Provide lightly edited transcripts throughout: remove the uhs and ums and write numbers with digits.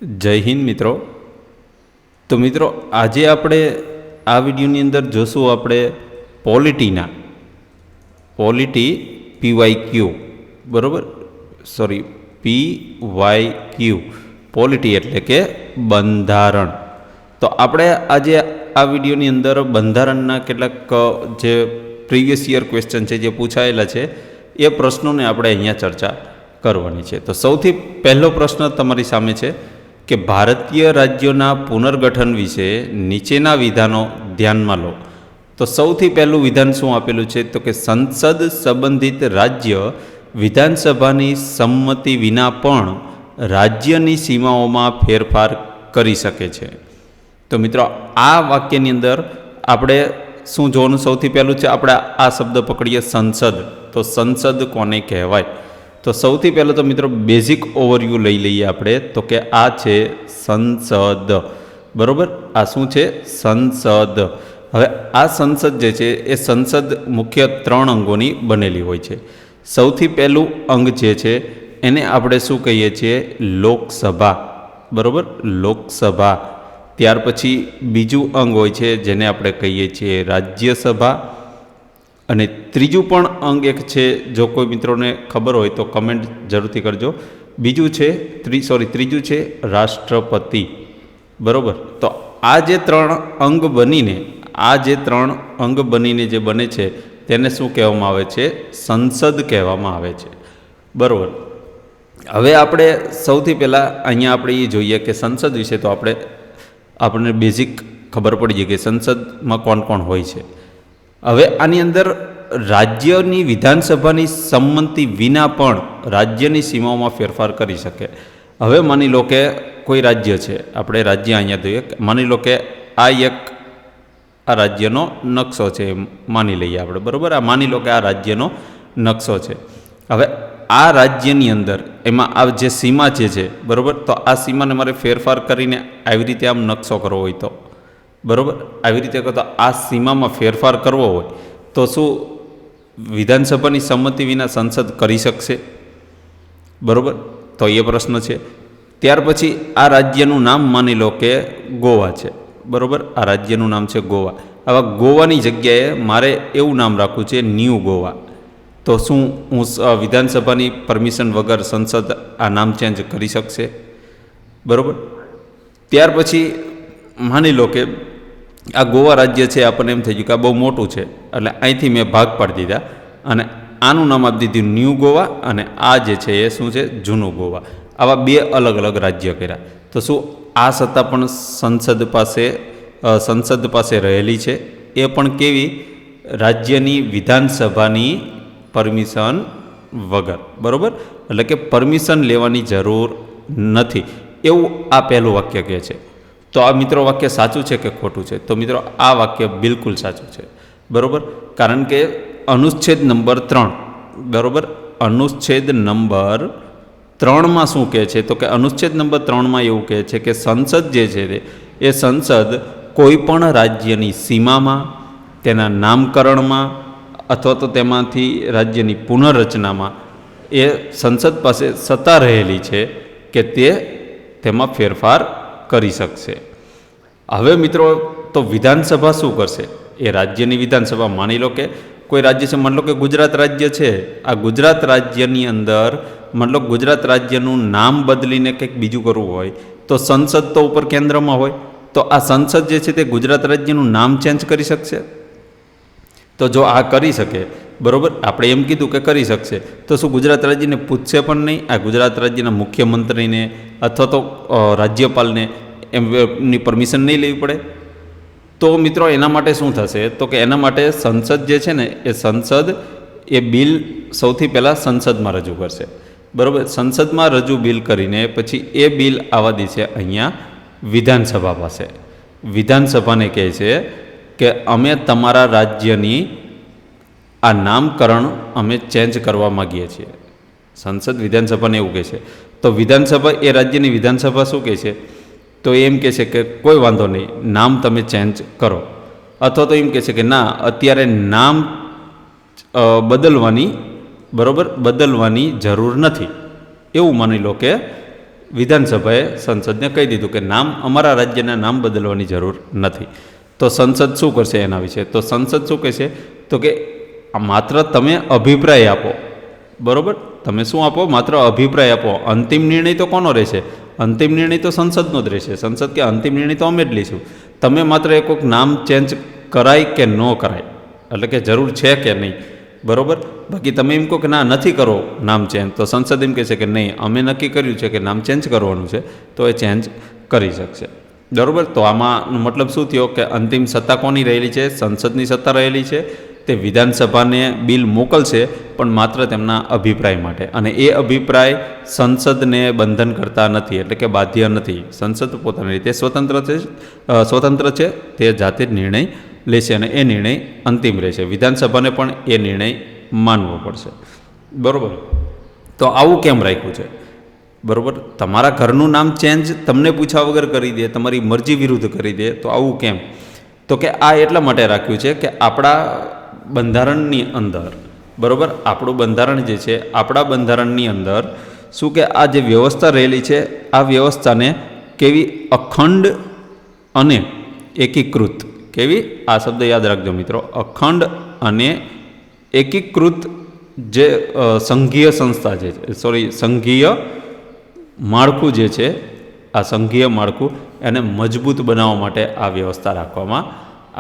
જય હિન્દ મિત્રો। તો મિત્રો આજે આપણે આ વિડીયોની અંદર જોશું આપણે પોલિટી PYQ બરાબર, સોરી PYQ પોલિટી એટલે કે બંધારણ। તો આપણે આજે આ વિડીયોની અંદર બંધારણના કેટલાક જે પ્રીવિયસ યર ક્વેશ્ચન છે જે પૂછાયેલા છે એ પ્રશ્નોને આપણે અહીંયા ચર્ચા કરવાની છે। તો સૌથી પહેલો પ્રશ્ન તમારી સામે છે કે ભારતીય રાજ્યોના પુનર્ગઠન વિશે નીચેના વિધાનો ધ્યાનમાં લો। તો સૌથી પહેલું વિધાન શું આપેલું છે તો કે સંસદ સંબંધિત રાજ્ય વિધાનસભાની સંમતિ વિના પણ રાજ્યની સીમાઓમાં ફેરફાર કરી શકે છે। તો મિત્રો આ વાક્યની અંદર આપણે શું જોવાનું સૌથી પહેલું છે, આપણે આ શબ્દ પકડીએ સંસદ। તો સંસદ કોને કહેવાય? તો સૌથી પહેલાં તો મિત્રો બેઝિક ઓવરવ્યૂ લઈ લઈએ આપણે, તો કે આ છે સંસદ બરાબર। આ શું છે? સંસદ। હવે આ સંસદ જે છે એ સંસદ મુખ્ય 3 અંગોની બનેલી હોય છે। સૌથી પહેલું અંગ જે છે એને આપણે શું કહીએ છીએ? લોકસભા બરાબર, લોકસભા। ત્યાર પછી બીજું અંગ હોય છે જેને આપણે કહીએ છીએ રાજ્યસભા, અને ત્રીજું પણ અંગ એક છે, જો કોઈ મિત્રોને ખબર હોય તો કમેન્ટ જરૂરથી કરજો। બીજું છે ત્રીજું છે રાષ્ટ્રપતિ બરાબર। તો આ જે 3 અંગ બનીને જે બને છે તેને શું કહેવામાં આવે છે? સંસદ કહેવામાં આવે છે બરાબર। હવે આપણે સૌથી પહેલાં અહીંયા આપણે એ જોઈએ કે સંસદ વિશે તો આપણને બેઝિક ખબર પડી જાય કે સંસદમાં કોણ કોણ હોય છે। હવે આની અંદર રાજ્યની વિધાનસભાની સંમતિ વિના પણ રાજ્યની સીમાઓમાં ફેરફાર કરી શકે। હવે માની લો કે કોઈ રાજ્ય છે, આપણે રાજ્ય અહીંયા જોઈએ, માની લો કે આ રાજ્યનો નકશો છે માની લઈએ આપણે બરાબર। આ માની લો કે આ રાજ્યનો નકશો છે। હવે આ રાજ્યની અંદર એમાં આ જે સીમા જે છે બરાબર, તો આ સીમાને મારે ફેરફાર કરીને આવી રીતે આમ નકશો કરવો હોય તો બરાબર, આવી રીતે કરતો આ સીમામાં ફેરફાર કરવો હોય તો શું વિધાનસભાની સંમતિ વિના સંસદ કરી શકશે? બરાબર, તો એ પ્રશ્ન છે। ત્યાર પછી આ રાજ્યનું નામ માની લો કે ગોવા છે બરાબર, આ રાજ્યનું નામ છે ગોવા। આવા ગોવાની જગ્યાએ મારે એવું નામ રાખવું છે ન્યૂ ગોવા, તો શું હું વિધાનસભાની પરમિશન વગર સંસદ આ નામ ચેન્જ કરી શકશે? બરાબર। ત્યાર પછી માની લો કે આ ગોવા રાજ્ય છે, આપણને એમ થઈ ગયું કે આ બહુ મોટું છે, એટલે અહીંથી મેં ભાગ પાડી દીધા અને આનું નામ આપી દીધું ન્યૂ ગોવા, અને આ જે છે એ શું છે? જૂનું ગોવા। આવા 2 અલગ અલગ રાજ્ય કર્યા, તો શું આ સત્તા પણ સંસદ પાસે રહેલી છે? એ પણ કેવી? રાજ્યની વિધાનસભાની પરમિશન વગર બરાબર, એટલે કે પરમિશન લેવાની જરૂર નથી, એવું આ પહેલું વાક્ય કહે છે। તો આ મિત્રો વાક્ય સાચું છે કે ખોટું છે? તો મિત્રો આ વાક્ય બિલકુલ સાચું છે બરાબર, કારણ કે અનુચ્છેદ નંબર 3 બરાબર, અનુચ્છેદ નંબર 3માં શું કહે છે? તો કે અનુચ્છેદ નંબર 3માં એવું કહે છે કે સંસદ જે છે એ સંસદ કોઈ પણ રાજ્યની સીમામાં, તેના નામકરણમાં અથવા તો તેમાંથી રાજ્યની પુનર્રચનામાં એ સંસદ પાસે સત્તા રહેલી છે કે તેમાં ફેરફાર કરી શકશે। હવે મિત્રો તો વિધાનસભા શું કરશે? એ રાજ્યની વિધાનસભા, માની લો કે કોઈ રાજ્ય છે, માની લો કે ગુજરાત રાજ્ય છે, આ ગુજરાત રાજ્યની અંદર માની લો ગુજરાત રાજ્યનું નામ બદલીને કંઈક બીજું કરવું હોય તો સંસદ તો ઉપર કેન્દ્રમાં હોય, તો આ સંસદ જે છે તે ગુજરાત રાજ્યનું નામ ચેન્જ કરી શકશે? તો જો આ કરી શકે બરાબર, આપણે એમ કીધું કે કરી શકશે, તો શું ગુજરાત રાજ્યને પૂછશે પણ નહીં? આ ગુજરાત રાજ્યના મુખ્યમંત્રીને અથવા તો રાજ્યપાલને એમની પરમિશન નહીં લેવી પડે? તો મિત્રો એના માટે શું થશે? તો કે એના માટે સંસદ જે છે ને એ બિલ સૌથી પહેલાં સંસદમાં રજૂ કરશે બરાબર। સંસદમાં રજૂ બિલ કરીને પછી એ બિલ આવવા દેશે અહીંયા વિધાનસભા પાસે। વિધાનસભાને કહે છે કે અમે તમારા રાજ્યની આ નામકરણ અમે ચેન્જ કરવા માગીએ છીએ। સંસદ વિધાનસભાને એવું કહે છે, તો વિધાનસભા એ રાજ્યની વિધાનસભા શું કહે છે? તો એમ કહે છે કે કોઈ વાંધો નહીં, નામ તમે ચેન્જ કરો, અથવા તો એમ કહે છે કે ના, અત્યારે નામ બદલવાની જરૂર નથી, એવું માની લો કે વિધાનસભાએ સંસદને કહી દીધું કે નામ અમારા રાજ્યના નામ બદલવાની જરૂર નથી. તો સંસદ શું કરશે એના વિશે? તો સંસદ શું કહેશે? તો કે માત્ર તમે અભિપ્રાય આપો. બરાબર, તમે શું આપો? માત્ર અભિપ્રાય આપો. અંતિમ નિર્ણય તો કોનો રહેશે? અંતિમ નિર્ણય તો સંસદનો જ રહેશે. સંસદ કે અંતિમ નિર્ણય તો અમે જ લઈશું. તમે માત્ર એક નામ ચેન્જ કરાય કે ન કરાય, એટલે કે જરૂર છે કે નહીં, બરાબર. બાકી તમે એમ કહો કે ના નથી કરો નામ ચેન્જ, તો સંસદ એમ કહેશે કે નહીં અમે નક્કી કર્યું છે કે નામ ચેન્જ કરવાનું છે, તો એ ચેન્જ કરી શકશે. બરાબર. તો આમાં મતલબ શું થયો કે અંતિમ સત્તા કોની રહેલી છે? સંસદની સત્તા રહેલી છે. તે વિધાનસભાને બિલ મોકલશે પણ માત્ર તેમના અભિપ્રાય માટે, અને એ અભિપ્રાય સંસદને બંધન કરતા નથી, એટલે કે બાધ્ય નથી. સંસદ પોતાની રીતે સ્વતંત્ર છે, તે જાતે જ નિર્ણય લેશે અને એ નિર્ણય અંતિમ રહેશે. વિધાનસભાને પણ એ નિર્ણય માનવો પડશે. બરાબર. તો આવું કેમ રાખ્યું છે? બરાબર. તમારા ઘરનું નામ ચેન્જ તમને પૂછ્યા વગર કરી દે, તમારી મરજી વિરુદ્ધ કરી દે, તો આવું કેમ? તો કે આ એટલા માટે રાખ્યું છે કે આપણા બંધારણની અંદર, બરાબર, આપણું બંધારણ જે છે, આપણા બંધારણની અંદર શું કે આ જે વ્યવસ્થા રહેલી છે, આ વ્યવસ્થાને કેવી અખંડ અને એકીકૃત, કેવી, આ શબ્દ યાદ રાખજો મિત્રો, અખંડ અને એકીકૃત જે સંઘીય સંસ્થા છે, સંઘીય માળખું જે છે, આ સંઘીય માળખું એને મજબૂત બનાવવા માટે આ વ્યવસ્થા રાખવામાં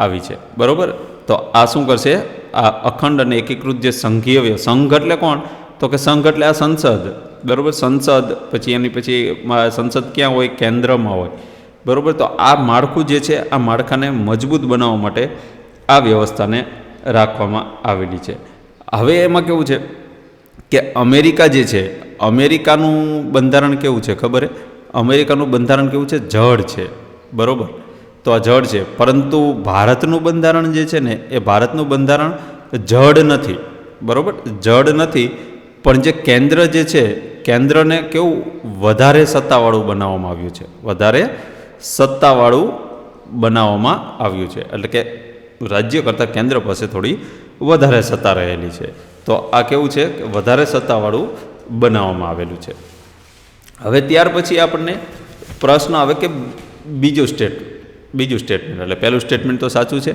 આવી છે. બરાબર. તો આ શું કરશે? આ અખંડ અને એકીકૃત જે સંઘીય સંઘ એટલે કોણ? તો કે સંઘ એટલે આ સંસદ. બરાબર. સંસદ પછી એની પછી સંસદ ક્યાં હોય? કેન્દ્રમાં હોય. બરાબર. તો આ માળખું જે છે, આ માળખાને મજબૂત બનાવવા માટે આ વ્યવસ્થાને રાખવામાં આવેલી છે. હવે એમાં કેવું છે કે અમેરિકા જે છે, અમેરિકાનું બંધારણ કેવું છે ખબર છે? અમેરિકાનું બંધારણ કેવું છે? જડ છે. બરાબર. તો આ જડ છે, પરંતુ ભારતનું બંધારણ જે છે ને, એ ભારતનું બંધારણ જડ નથી. બરાબર. જડ નથી, પણ જે કેન્દ્ર જે છે, કેન્દ્રને કેવું વધારે સત્તાવાળું બનાવવામાં આવ્યું છે, વધારે સત્તાવાળું બનાવવામાં આવ્યું છે. એટલે કે રાજ્ય કરતાં કેન્દ્ર પાસે થોડી વધારે સત્તા રહેલી છે. તો આ કેવું છે? વધારે સત્તાવાળું બનાવવામાં આવેલું છે. હવે ત્યાર પછી આપણને પ્રશ્ન આવે કે બીજું સ્ટેટમેન્ટ, એટલે પહેલું સ્ટેટમેન્ટ તો સાચું છે.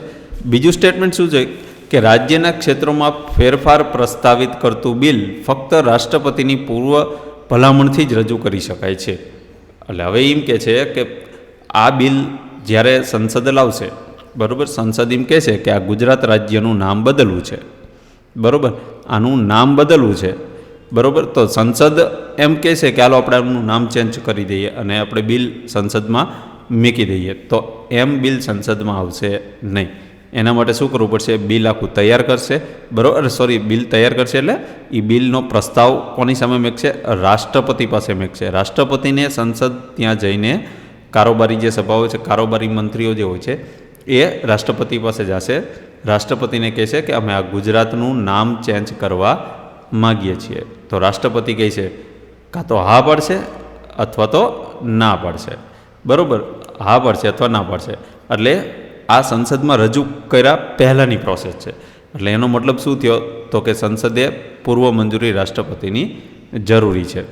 બીજું સ્ટેટમેન્ટ શું છે કે રાજ્યના ક્ષેત્રોમાં ફેરફાર પ્રસ્તાવિત કરતું બિલ ફક્ત રાષ્ટ્રપતિની પૂર્વ ભલામણથી જ રજૂ કરી શકાય છે. એટલે હવે એમ કે છે કે આ બિલ જ્યારે સંસદ લાવશે, બરાબર, સંસદ એમ કહે છે કે આ ગુજરાત રાજ્યનું નામ બદલવું છે, બરાબર, આનું નામ બદલવું છે, બરાબર. તો સંસદ એમ કહે છે કે હાલો આપણે આનું નામ ચેન્જ કરી દઈએ અને આપણે બિલ સંસદમાં મૂકી દઈએ. તો એમ બિલ સંસદમાં આવશે નહીં. એના માટે શું કરવું પડશે? બિલ આખું તૈયાર કરશે, બરાબર, બિલ તૈયાર કરશે એટલે એ બિલનો પ્રસ્તાવ કોની સામે મૂકશે? રાષ્ટ્રપતિ પાસે મૂકશે. રાષ્ટ્રપતિને સંસદ ત્યાં જઈને કારોબારી જે સભાઓ છે, કારોબારી મંત્રીઓ જે હોય છે, એ રાષ્ટ્રપતિ પાસે જશે. રાષ્ટ્રપતિને કહેશે કે અમે આ ગુજરાતનું નામ ચેન્જ કરવા માગીએ છીએ. તો રાષ્ટ્રપતિ કહે છે કાં તો હા પાડશે અથવા તો ના પાડશે. બરાબર. હા પાડશે અથવા ના પાડશે. એટલે આ સંસદમાં રજૂ કર્યા પહેલાંની પ્રોસેસ છે. એટલે એનો મતલબ શું થયો? તો કે સંસદે પૂર્વ મંજૂરી રાષ્ટ્રપતિની જરૂરી છે.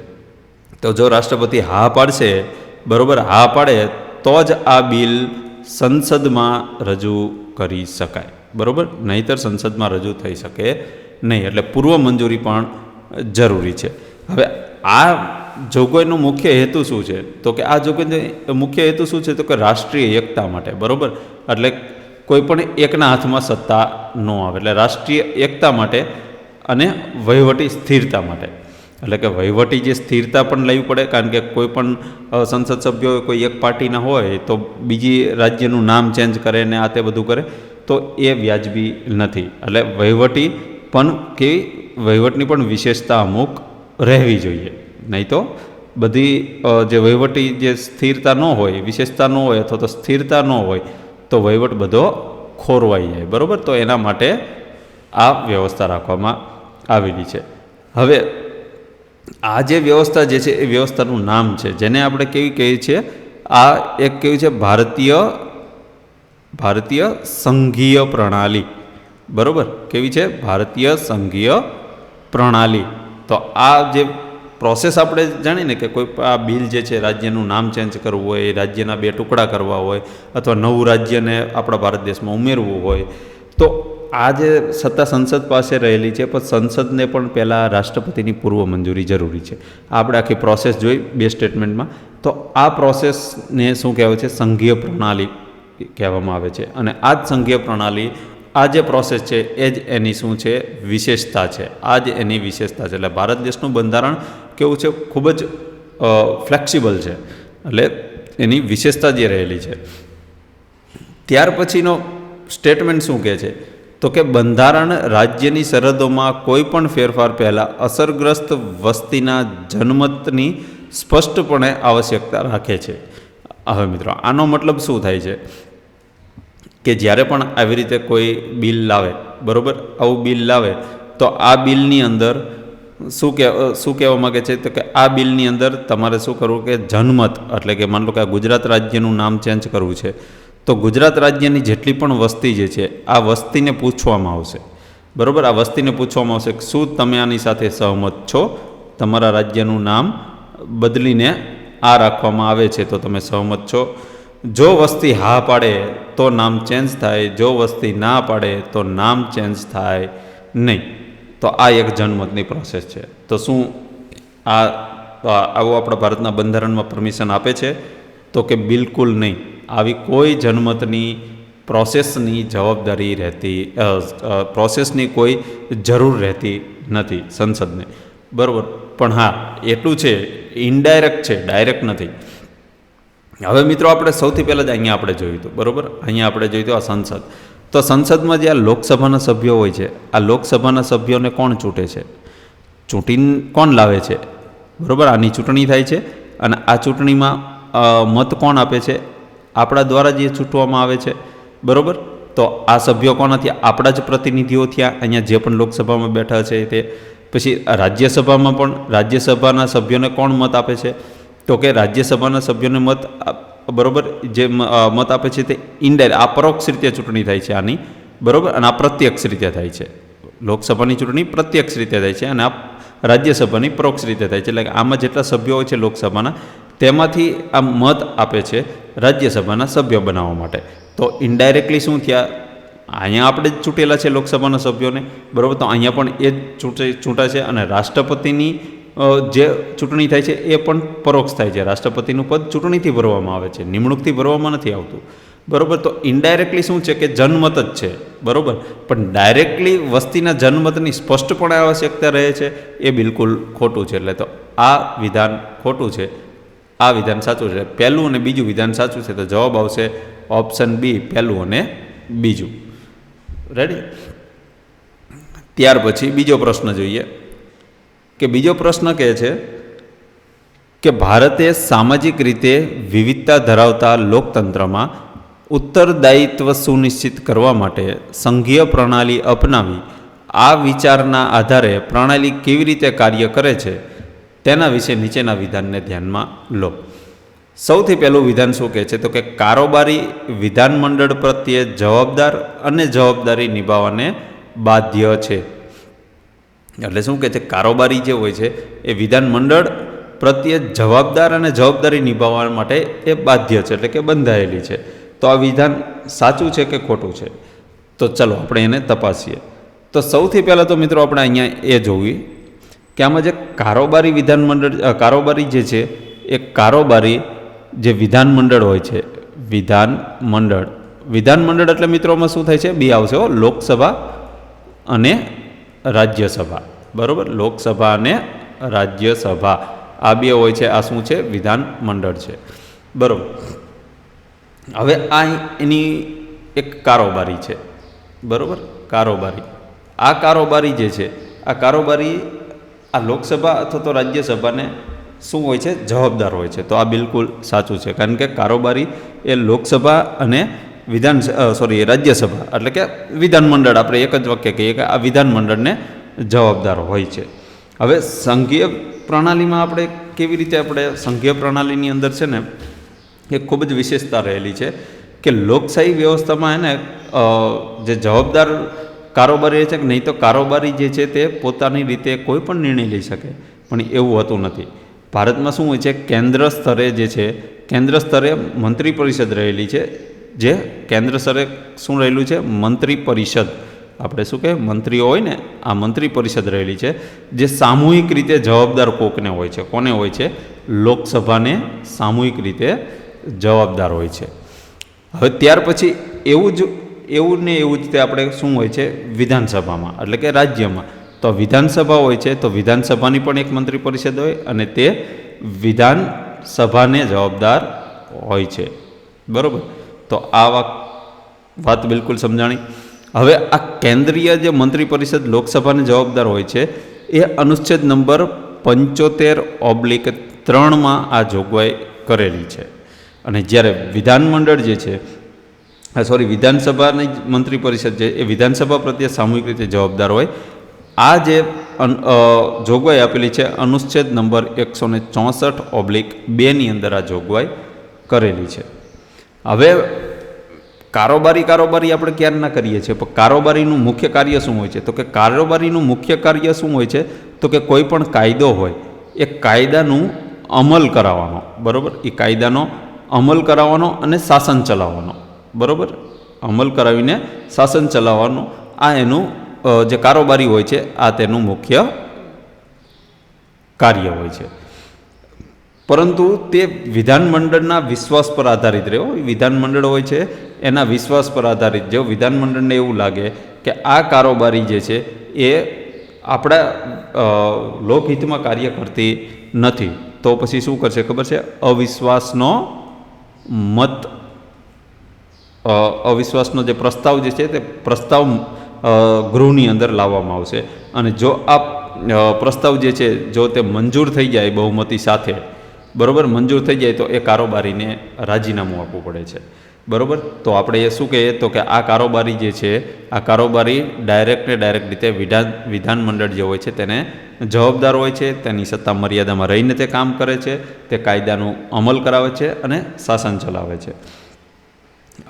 તો જો રાષ્ટ્રપતિ હા પાડશે, બરાબર, હા પાડે તો જ આ બિલ સંસદમાં રજૂ કરી શકાય, બરાબર, નહીંતર સંસદમાં રજૂ થઈ શકે નહીં. એટલે પૂર્વ મંજૂરી પણ જરૂરી છે. હવે આ જોગવાઈનો મુખ્ય હેતુ શું છે? તો કે આ જોગવાઈનો મુખ્ય હેતુ શું છે? તો કે રાષ્ટ્રીય એકતા માટે, બરાબર. એટલે કોઈ પણ એકના હાથમાં સત્તા ન આવે, એટલે રાષ્ટ્રીય એકતા માટે અને વહીવટી સ્થિરતા માટે. એટલે કે વહીવટી જે સ્થિરતા પણ લેવી પડે, કારણ કે કોઈ પણ સંસદ સભ્યો કોઈ એક પાર્ટીના હોય તો બીજી રાજ્યનું નામ ચેન્જ કરે ને આ તે બધું કરે, તો એ વ્યાજબી નથી. એટલે વહીવટની પણ વિશેષતા અમુક રહેવી જોઈએ. નહીં તો બધી જે વહીવટી જે સ્થિરતા ન હોય, વિશેષતા ન હોય અથવા તો સ્થિરતા ન હોય તો વહીવટ બધો ખોરવાઈ જાય, બરાબર. તો એના માટે આ વ્યવસ્થા રાખવામાં આવેલી છે. હવે આ જે વ્યવસ્થા જે છે એ વ્યવસ્થાનું નામ છે, જેને આપણે કેવી કહીએ છીએ? આ એક કેવી છે? ભારતીય સંઘીય પ્રણાલી, બરાબર. કેવી છે? ભારતીય સંઘીય પ્રણાલી. તો આ જે પ્રોસેસ આપણે જાણીએ ને કે કોઈ આ બિલ જે છે રાજ્યનું નામ ચેન્જ કરવું હોય, રાજ્યના 2 ટુકડા કરવા હોય અથવા નવું રાજ્યને આપણા ભારત દેશમાં ઉમેરવું હોય, તો આ જે સત્તા સંસદ પાસે રહેલી છે, પણ સંસદને પણ પહેલાં રાષ્ટ્રપતિની પૂર્વ મંજૂરી જરૂરી છે. આપણે આખી પ્રોસેસ જોઈ 2 સ્ટેટમેન્ટમાં. તો આ પ્રોસેસને શું કહેવાય છે? સંઘીય પ્રણાલી કહેવામાં આવે છે. અને આ જ સંઘીય પ્રણાલી, આ જે પ્રોસેસ છે એ જ એની શું છે? વિશેષતા છે. આ જ એની વિશેષતા છે. એટલે ભારત દેશનું બંધારણ કેવું છે? ખૂબ જ ફ્લેક્સિબલ છે. એટલે એની વિશેષતા જે રહેલી છે. ત્યાર પછીનો સ્ટેટમેન્ટ શું કહે છે? તો કે બંધારણ રાજ્યની સરહદોમાં કોઈ પણ ફેરફાર પહેલાં અસરગ્રસ્ત વસ્તીના જનમતની સ્પષ્ટપણે આવશ્યકતા રાખે છે. હવે મિત્રો, આનો મતલબ શું થાય છે? કે જ્યારે પણ આવી રીતે કોઈ બિલ લાવે, બરાબર, આવું બિલ લાવે તો આ બિલની અંદર શું કહેવા માગે છે? તો કે આ બિલની અંદર તમારે શું કરવું? કે જનમત, એટલે કે માન લો કે આ ગુજરાત રાજ્યનું નામ ચેન્જ કરવું છે, તો ગુજરાત રાજ્યની જેટલી પણ વસ્તી જે છે, આ વસ્તીને પૂછવામાં આવશે, બરાબર. આ વસ્તીને પૂછવામાં આવશે કે શું તમે આની સાથે સહમત છો? તમારા રાજ્યનું નામ બદલીને આ રાખવામાં આવે છે, તો તમે સહમત છો? જો વસ્તી હા પાડે તો નામ ચેન્જ થાય, જો વસ્તી ના પાડે તો નામ ચેન્જ થાય નહીં. તો આ એક જનમતની પ્રોસેસ છે. તો શું આવું આપણા ભારતના બંધારણમાં પરમિશન આપે છે? તો કે બિલકુલ નહીં. આવી કોઈ જનમતની પ્રોસેસની જવાબદારી રહેતી, પ્રોસેસની કોઈ જરૂર રહેતી નથી સંસદને, બરાબર. પણ હા, એટલું છે, ઇનડાયરેક્ટ છે, ડાયરેક્ટ નથી. હવે મિત્રો, આપણે સૌથી પહેલાં જ અહીંયા આપણે જોયું હતું, બરાબર. અહીંયા આપણે જોયું હતું આ સંસદ. તો સંસદમાં જે આ લોકસભાના સભ્યો હોય છે, આ લોકસભાના સભ્યોને કોણ ચૂંટે છે? ચૂંટીને કોણ લાવે છે? બરાબર, આની ચૂંટણી થાય છે. અને આ ચૂંટણીમાં મત કોણ આપે છે? આપણા દ્વારા જે ચૂંટવામાં આવે છે, બરાબર. તો આ સભ્યો કોણ થયા? આપણા જ પ્રતિનિધિઓ થયા, અહીંયા જે પણ લોકસભામાં બેઠા છે તે. પછી રાજ્યસભામાં પણ રાજ્યસભાના સભ્યોને કોણ મત આપે છે? તો કે રાજ્યસભાના સભ્યોને મત, બરાબર, જે મત આપે છે તે ઇનડાયરેક્ટ, આ પરોક્ષ રીતે ચૂંટણી થાય છે આની, બરાબર. અને આ પ્રત્યક્ષ રીતે થાય છે. લોકસભાની ચૂંટણી પ્રત્યક્ષ રીતે થાય છે અને આ રાજ્યસભાની પરોક્ષ રીતે થાય છે. એટલે કે આમાં જેટલા સભ્યો હોય છે લોકસભાના, તેમાંથી આ મત આપે છે રાજ્યસભાના સભ્યો બનાવવા માટે. તો ઇનડાયરેક્ટલી શું થયા? અહીંયા આપણે જ ચૂંટેલા છે લોકસભાના સભ્યોને, બરાબર. તો અહીંયા પણ એ જ ચૂંટાય છે. અને રાષ્ટ્રપતિની જે ચૂંટણી થાય છે એ પણ પરોક્ષ થાય છે. રાષ્ટ્રપતિનું પદ ચૂંટણીથી ભરવામાં આવે છે, નિમણૂકથી ભરવામાં નથી આવતું, બરાબર. તો ઇનડાયરેક્ટલી શું છે? કે જનમત જ છે, બરાબર. પણ ડાયરેક્ટલી વસ્તીના જનમતની સ્પષ્ટપણે આવશ્યકતા રહે છે, એ બિલકુલ ખોટું છે. એટલે તો આ વિધાન ખોટું છે, આ વિધાન સાચું છે. પહેલું અને બીજું વિધાન સાચું છે. તો જવાબ આવશે ઓપ્શન બી, પહેલું અને બીજું. રેડી? ત્યાર પછી બીજો પ્રશ્ન જોઈએ. કે બીજો પ્રશ્ન કહે છે કે ભારતે સામાજિક રીતે વિવિધતા ધરાવતા લોકતંત્રમાં ઉત્તરદાયિત્વ સુનિશ્ચિત કરવા માટે સંઘીય પ્રણાલી અપનાવી. આ વિચારના આધારે પ્રણાલી કેવી રીતે કાર્ય કરે છે તેના વિશે નીચેના વિધાનને ધ્યાનમાં લો. સૌથી પહેલું વિધાન શું કહે છે? તો કે કારોબારી વિધાનમંડળ પ્રત્યે જવાબદાર અને જવાબદારી નિભાવવાને બાધ્ય છે. એટલે શું કહે છે? કારોબારી જે હોય છે એ વિધાનમંડળ પ્રત્યે જવાબદાર અને જવાબદારી નિભાવવા માટે એ બાધ્ય છે, એટલે કે બંધાયેલી છે. તો આ વિધાન સાચું છે કે ખોટું છે? તો ચલો આપણે એને તપાસીએ. તો સૌથી પહેલાં તો મિત્રો આપણે અહીંયા એ જોવી કે આમાં જે કારોબારી વિધાનમંડળ, કારોબારી જે છે એ કારોબારી જે વિધાનમંડળ હોય છે, વિધાનમંડળ એટલે મિત્રોમાં શું થાય છે? બે આવશે, લોકસભા અને રાજ્યસભા, બરાબર. લોકસભા અને રાજ્યસભા આ બે હોય છે. આ શું છે? વિધાનમંડળ છે, બરાબર. હવે આ એની એક કારોબારી છે, બરાબર. કારોબારી, આ કારોબારી જે છે, આ કારોબારી આ લોકસભા અથવા તો રાજ્યસભાને શું હોય છે? જવાબદાર હોય છે. તો આ બિલકુલ સાચું છે, કારણ કે કારોબારી એ લોકસભા અને રાજ્યસભા એટલે કે વિધાનમંડળ, આપણે એક જ વાક્ય કહીએ કે આ વિધાનમંડળને જવાબદાર હોય છે. હવે સંઘીય પ્રણાલીમાં આપણે કેવી રીતે, આપણે સંઘીય પ્રણાલીની અંદર છે ને એ ખૂબ જ વિશેષતા રહેલી છે કે લોકશાહી વ્યવસ્થામાં એને જે જવાબદાર કારોબારી છે કે નહીં, તો કારોબારી જે છે તે પોતાની રીતે કોઈ પણ નિર્ણય લઈ શકે. પણ એવું હોતું નથી. ભારતમાં શું હોય છે, કેન્દ્ર સ્તરે જે છે, કેન્દ્ર સ્તરે મંત્રી પરિષદ રહેલી છે, જે કેન્દ્ર સ્તરે શું રહેલું છે, મંત્રી પરિષદ. આપણે શું કહેવાય, મંત્રીઓ હોય ને, આ મંત્રી પરિષદ રહેલી છે, જે સામૂહિક રીતે જવાબદાર કોકને હોય છે. કોને હોય છે? લોકસભાને સામૂહિક રીતે જવાબદાર હોય છે. હવે ત્યાર પછી એવું જ રીતે આપણે શું હોય છે, વિધાનસભામાં એટલે કે રાજ્યમાં. તો વિધાનસભા હોય છે, તો વિધાનસભાની પણ એક મંત્રી પરિષદ હોય અને તે વિધાનસભાને જવાબદાર હોય છે. બરાબર. તો આ વાત બિલકુલ સમજાણી. હવે આ કેન્દ્રીય જે મંત્રી પરિષદ લોકસભાને જવાબદાર હોય છે, એ અનુચ્છેદ નંબર 75/3 આ જોગવાઈ કરેલી છે. અને જ્યારે વિધાનમંડળ જે છે, વિધાનસભાની મંત્રી પરિષદ છે, એ વિધાનસભા પ્રત્યે સામૂહિક રીતે જવાબદાર હોય. આ જે જોગવાઈ આપેલી છે અનુચ્છેદ નંબર 164/2 અંદર આ જોગવાઈ કરેલી છે. હવે કારોબારી આપણે ક્યારે ના કરીએ છીએ, પણ કારોબારીનું મુખ્ય કાર્ય શું હોય છે? તો કે કારોબારીનું મુખ્ય કાર્ય શું હોય છે? તો કે કોઈ પણ કાયદો હોય એ કાયદાનું અમલ કરાવવાનો. બરાબર. એ કાયદાનો અમલ કરાવવાનો અને શાસન ચલાવવાનો. બરાબર. અમલ કરાવીને શાસન ચલાવવાનું, આ એનું જે કારોબારી હોય છે, આ તેનું મુખ્ય કાર્ય હોય છે. પરંતુ તે વિધાનમંડળના વિશ્વાસ પર આધારિત રહે. વિધાનમંડળ હોય છે એના વિશ્વાસ પર આધારિત. જો વિધાનમંડળને એવું લાગે કે આ કારોબારી જે છે એ આપણા લોકહિતમાં કાર્ય કરતી નથી, તો પછી શું કરશે ખબર છે? અવિશ્વાસનો જે પ્રસ્તાવ જે છે તે પ્રસ્તાવ ગૃહની અંદર લાવવામાં આવશે. અને જો આ પ્રસ્તાવ જે છે જો તે મંજૂર થઈ જાય બહુમતી સાથે, બરાબર, મંજૂર થઈ જાય તો એ કારોબારીને રાજીનામું આપવું પડે છે. બરાબર. તો આપણે એ શું કહીએ તો કે આ કારોબારી જે છે, આ કારોબારી ડાયરેક્ટ રીતે વિધાનમંડળ જે હોય છે તેને જવાબદાર હોય છે. તેની સત્તા મર્યાદામાં રહીને તે કામ કરે છે, તે કાયદાનું અમલ કરાવે છે અને શાસન ચલાવે છે.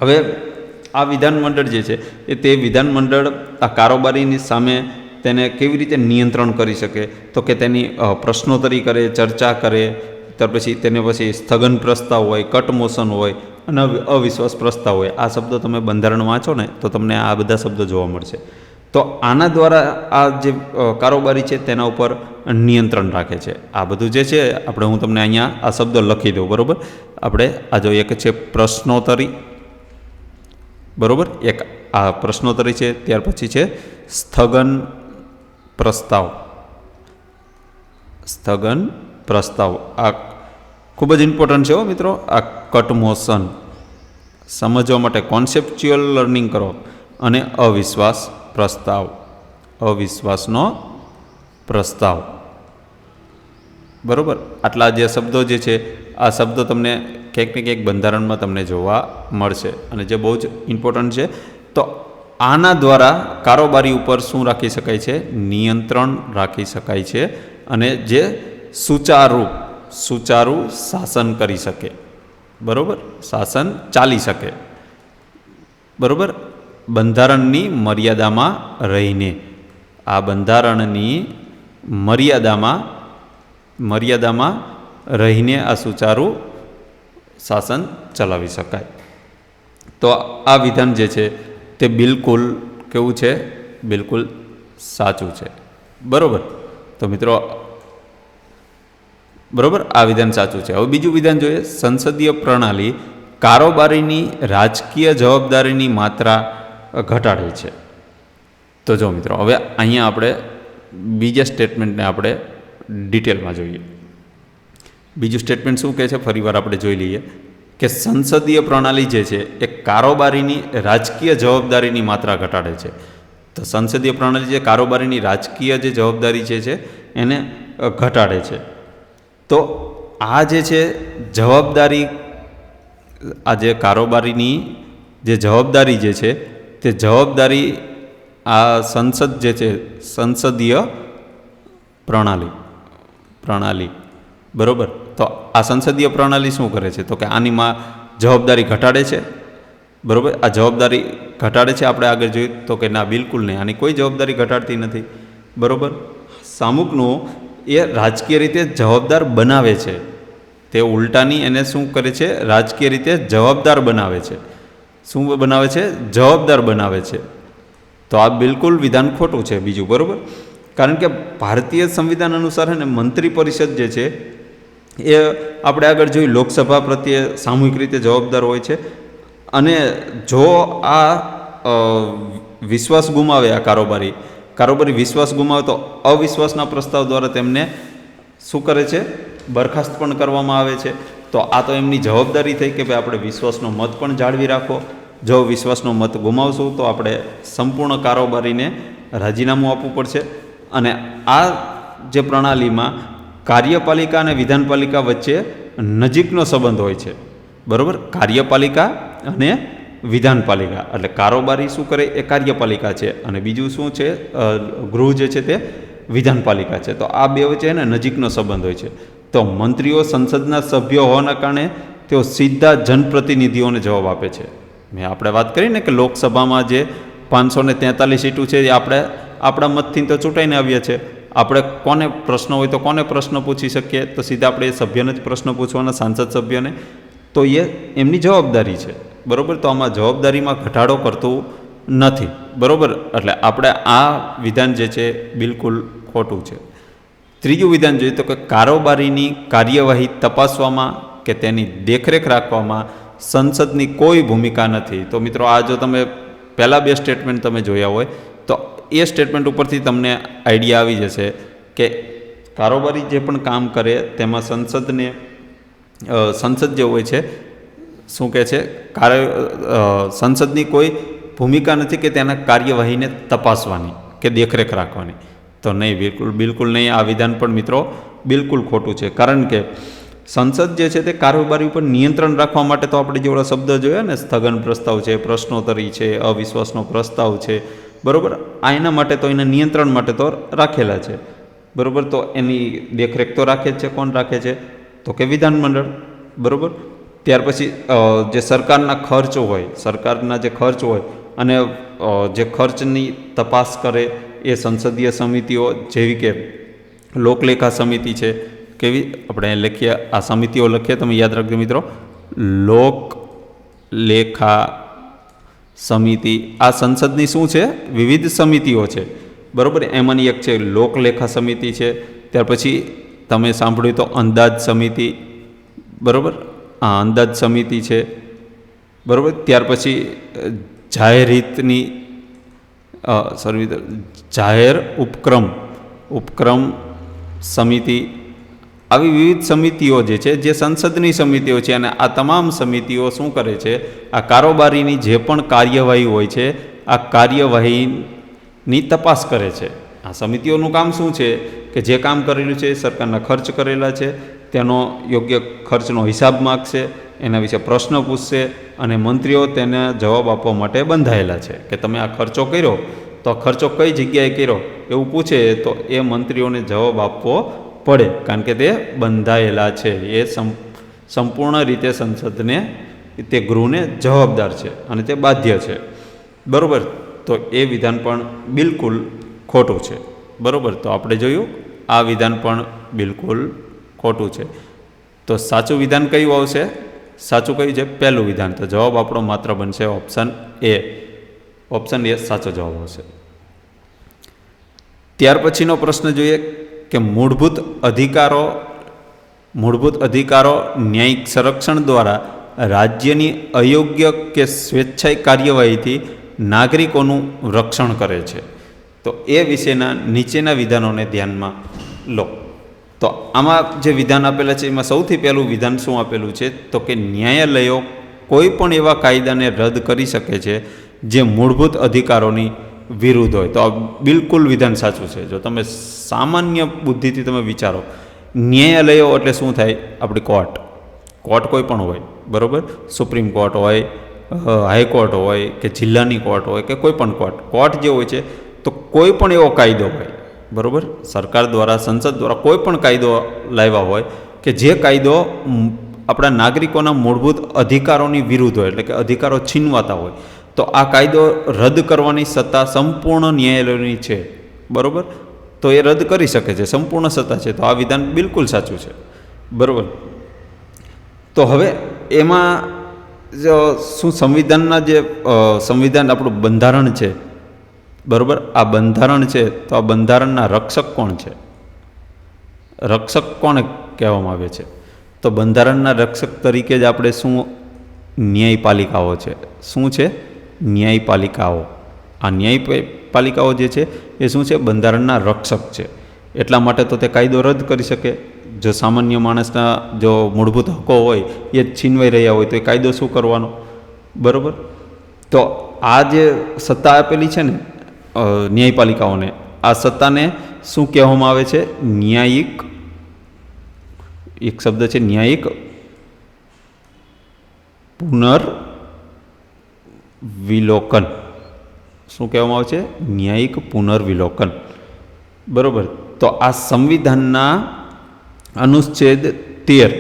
હવે આ વિધાનમંડળ જે છે એ તે વિધાનમંડળ આ કારોબારીની સામે તેને કેવી રીતે નિયંત્રણ કરી શકે? તો કે તેની પ્રશ્નોત્તરી કરે, ચર્ચા કરે, ત્યાર પછી તેને પછી સ્થગન પ્રસ્તાવ હોય, કટ મોશન હોય અને અવિશ્વાસ પ્રસ્તાવ હોય. આ શબ્દો તમે બંધારણ વાંચો ને તો તમને આ બધા શબ્દો જોવા મળશે. તો આના દ્વારા આ જે કારોબારી છે તેના ઉપર નિયંત્રણ રાખે છે. આ બધું જે છે હું તમને અહીંયા આ શબ્દો લખી દઉં. બરાબર. આપણે આ જો એક છે પ્રશ્નોત્તરી, બરાબર, એક આ પ્રશ્નોત્તરી છે. ત્યાર પછી છે સ્થગન પ્રસ્તાવ. આ ખૂબ જ ઇમ્પોર્ટન્ટ છે મિત્રો. આ કટ મોશન સમજવા માટે કોન્સેપ્ચ્યુઅલ લર્નિંગ કરો. અને અવિશ્વાસનો પ્રસ્તાવ. બરાબર. આટલા જે શબ્દો જે છે આ શબ્દો તમને ક્યાંક ને ક્યાંક બંધારણમાં તમને જોવા મળશે અને જે બહુ જ ઇમ્પોર્ટન્ટ છે. તો આના દ્વારા કારોબારી ઉપર શું રાખી શકાય છે? નિયંત્રણ રાખી શકાય છે અને જે સુચારુ શાસન કરી શકે. બરાબર. શાસન ચાલી શકે. બરાબર. બંધારણની મર્યાદામાં રહીને, આ બંધારણની મર્યાદામાં રહીને આ સુચારુ શાસન ચલાવી શકાય. તો આ વિધાન જે છે તે બિલકુલ કેવું છે? બિલકુલ સાચું છે. બરાબર. તો મિત્રો, બરાબર, આ વિધાન સાચું છે. હવે બીજું વિધાન જોઈએ. સંસદીય પ્રણાલી કારોબારીની રાજકીય જવાબદારીની માત્રા ઘટાડે છે. તો જો મિત્રો, હવે અહીંયા આપણે બીજા સ્ટેટમેન્ટને આપણે ડિટેલમાં જોઈએ. બીજું સ્ટેટમેન્ટ શું કહે છે? ફરીવાર આપણે જોઈ લઈએ કે સંસદીય પ્રણાલી જે છે એ કારોબારીની રાજકીય જવાબદારીની માત્રા ઘટાડે છે. તો સંસદીય પ્રણાલી જે કારોબારીની રાજકીય જે જવાબદારી છે એને ઘટાડે છે. તો આ જે છે જવાબદારી, આ જે કારોબારીની જે જવાબદારી જે છે તે જવાબદારી આ સંસદ જે છે, સંસદીય પ્રણાલી, બરાબર. તો આ સંસદીય પ્રણાલી શું કરે છે? તો કે આની જવાબદારી ઘટાડે છે. બરાબર. આ જવાબદારી ઘટાડે છે. આપણે આગળ જોયું તો કે ના, બિલકુલ નહીં, આની કોઈ જવાબદારી ઘટાડતી નથી. બરાબર. સામુકનું એ રાજકીય રીતે જવાબદાર બનાવે છે. તે ઉલટાની એને શું કરે છે? રાજકીય રીતે જવાબદાર બનાવે છે. શું બનાવે છે? જવાબદાર બનાવે છે. તો આ બિલકુલ વિધાન ખોટું છે બીજું, બરાબર. કારણ કે ભારતીય સંવિધાન અનુસાર ને મંત્રી પરિષદ જે છે એ આપણે આગળ જોયું લોકસભા પ્રત્યે સામૂહિક રીતે જવાબદાર હોય છે. અને જો આ વિશ્વાસ ગુમાવે, આ કારોબારી વિશ્વાસ ગુમાવે તો અવિશ્વાસના પ્રસ્તાવ દ્વારા તેમને શું કરે છે? બરખાસ્ત પણ કરવામાં આવે છે. તો આ તો એમની જવાબદારી થઈ કે ભાઈ આપણે વિશ્વાસનો મત પણ જાળવી રાખો. જો વિશ્વાસનો મત ગુમાવશું તો આપણે સંપૂર્ણ કારોબારીને રાજીનામું આપવું પડશે. અને આ જે પ્રણાલીમાં કાર્યપાલિકા અને વિધાનપાલિકા વચ્ચે નજીકનો સંબંધ હોય છે, બરાબર. કાર્યપાલિકા અને વિધાનપાલિકા એટલે કારોબારી શું કરે? એ કાર્યપાલિકા છે અને બીજું શું છે? ગૃહ જે છે તે વિધાનપાલિકા છે. તો આ બે વચ્ચે ને નજીકનો સંબંધ હોય છે. તો મંત્રીઓ સંસદના સભ્યો હોવાના કારણે તેઓ સીધા જનપ્રતિનિધિઓને જવાબ આપે છે. મેં આપણે વાત કરી ને કે લોકસભામાં જે 543 સીટો છે એ આપણે આપણા મતથી તો ચૂંટાઈને આવ્યા છે. આપણે કોને પ્રશ્ન હોય તો કોને પ્રશ્ન પૂછી શકીએ? તો સીધા આપણે એ સભ્યને જ પ્રશ્ન પૂછવાના, સાંસદ સભ્યને. તો એ એમની જવાબદારી છે, બરાબર. તો આમાં જવાબદારીમાં ઘટાડો કરતું નથી, બરાબર. એટલે આપણે આ વિધાન જે છે બિલકુલ ખોટું છે. ત્રીજું વિધાન જોઈએ તો કે કારોબારીની કાર્યવાહી તપાસવામાં કે તેની દેખરેખ રાખવામાં સંસદની કોઈ ભૂમિકા નથી. તો મિત્રો, આ જો તમે પહેલાં બે સ્ટેટમેન્ટ તમે જોયા હોય તો એ સ્ટેટમેન્ટ ઉપરથી તમને આઈડિયા આવી જશે કે કારોબારી જે પણ કામ કરે તેમાં સંસદ જે હોય છે શું કહે છે? સંસદની કોઈ ભૂમિકા નથી કે તેના કાર્યવાહીને તપાસવાની કે દેખરેખ રાખવાની. તો નહીં, બિલકુલ નહીં. આ વિધાન પણ મિત્રો બિલકુલ ખોટું છે. કારણ કે સંસદ જે છે તે કારોબારી ઉપર નિયંત્રણ રાખવા માટે તો આપણે જેવડા શબ્દ જોયા ને, સ્થગન પ્રસ્તાવ છે, પ્રશ્નોત્તરી છે, અવિશ્વાસનો પ્રસ્તાવ છે, બરાબર. આ એના માટે તો એના નિયંત્રણ માટે તો રાખેલા છે, બરાબર. તો એની દેખરેખ તો રાખે જ છે. કોણ રાખે છે? તો કે વિધાનમંડળ, બરાબર. ત્યાર પછી જે સરકારના જે ખર્ચ હોય અને જે ખર્ચની તપાસ કરે એ સંસદીય સમિતિઓ જેવી કે લોકલેખા સમિતિ છે. કેવી આપણે લખીએ, આ સમિતિઓ લખીએ, તમે યાદ રાખજો મિત્રો, લોકલેખા સમિતિ. આ સંસદની શું છે? વિવિધ સમિતિઓ છે, બરાબર. એમાંની એક છે લોકલેખા સમિતિ છે. ત્યાર પછી તમે સાંભળ્યું તો અંદાજ સમિતિ, બરાબર. આ અંદાજ સમિતિ છે, બરાબર. ત્યાર પછી જાહેર ઉપક્રમ સમિતિ. આવી વિવિધ સમિતિઓ જે છે જે સંસદની સમિતિઓ છે. અને આ તમામ સમિતિઓ શું કરે છે? આ કારોબારીની જે પણ કાર્યવાહી હોય છે આ કાર્યવાહીની તપાસ કરે છે. આ સમિતિઓનું કામ શું છે? કે જે કામ કરેલું છે, સરકારના ખર્ચ કરેલા છે, તેનો યોગ્ય ખર્ચનો હિસાબ માગશે, એના વિશે પ્રશ્ન પૂછશે અને મંત્રીઓ તેને જવાબ આપવા માટે બંધાયેલા છે. કે તમે આ ખર્ચો કર્યો તો આ ખર્ચો કઈ જગ્યાએ કર્યો એવું પૂછે તો એ મંત્રીઓને જવાબ આપવો પડે, કારણ કે તે બંધાયેલા છે. એ સંપૂર્ણ રીતે સંસદને, તે ગૃહને જવાબદાર છે અને તે બાધ્ય છે, બરાબર. તો એ વિધાન પણ બિલકુલ ખોટું છે, બરાબર. તો આપણે જોયું આ વિધાન પણ બિલકુલ ખોટું છે. તો સાચું વિધાન કયું આવશે? સાચું કયું છે? પહેલું વિધાન. તો જવાબ આપણો માત્ર બનશે ઓપ્શન એ. ઓપ્શન એ સાચો જવાબ આવશે. ત્યાર પછીનો પ્રશ્ન જોઈએ કે મૂળભૂત અધિકારો ન્યાયિક સંરક્ષણ દ્વારા રાજ્યની અયોગ્ય કે સ્વેચ્છાય કાર્યવાહીથી નાગરિકોનું રક્ષણ કરે છે. તો એ વિશેના નીચેના વિધાનોને ધ્યાનમાં લો. તો આમાં જે વિધાન આપેલા છે એમાં સૌથી પહેલું વિધાન શું આપેલું છે? તો કે ન્યાયાલયો કોઈ પણ એવા કાયદાને રદ કરી શકે છે જે મૂળભૂત અધિકારોની વિરુદ્ધ હોય. તો આ બિલકુલ વિધાન સાચું છે. જો તમે સામાન્ય બુદ્ધિથી તમે વિચારો, ન્યાયાલયો એટલે શું થાય? આપણી કોર્ટ કોઈ પણ હોય, બરાબર. સુપ્રીમ કોર્ટ હોય, હાઈકોર્ટ હોય કે જિલ્લાની કોર્ટ હોય કે કોઈ પણ કોર્ટ જે હોય છે, તો કોઈ પણ એવો કાયદો હોય, બરાબર, સરકાર દ્વારા, સંસદ દ્વારા કોઈ પણ કાયદો લાવ્યા હોય કે જે કાયદો આપણા નાગરિકોના મૂળભૂત અધિકારોની વિરુદ્ધ હોય, એટલે કે અધિકારો છીનવાતા હોય, તો આ કાયદો રદ કરવાની સત્તા સંપૂર્ણ ન્યાયાલયોની છે, બરાબર. તો એ રદ કરી શકે છે, સંપૂર્ણ સત્તા છે. તો આ વિધાન બિલકુલ સાચું છે, બરાબર. તો હવે એમાં શું સંવિધાનના જે સંવિધાન આપણું બંધારણ છે, બરાબર, આ બંધારણ છે, તો આ બંધારણના રક્ષક કોણ છે? રક્ષક કોને કહેવામાં આવે છે? તો બંધારણના રક્ષક તરીકે જ આપણે શું ન્યાયપાલિકાઓ છે. શું છે? ન્યાયપાલિકાઓ. આ ન્યાયપાલિકાઓ જે છે એ શું છે? બંધારણના રક્ષક છે. એટલા માટે તો તે કાયદો રદ કરી શકે. જો સામાન્ય માણસના જો મૂળભૂત હકો હોય એ જ છીનવાઈ રહ્યા હોય તો એ કાયદો શું કરવાનો, બરાબર. તો આ જે સત્તા આપેલી છે ને ન્યાયપાલિકાઓને, આ સત્તાને શું કહેવામાં આવે છે? ન્યાયિક. એક શબ્દ છે ન્યાયિક પુનર્વિલોકન. શું કહેવામાં આવે છે? ન્યાયિક પુનર્વિલોકન, બરાબર. તો આ સંવિધાનના અનુચ્છેદ 13,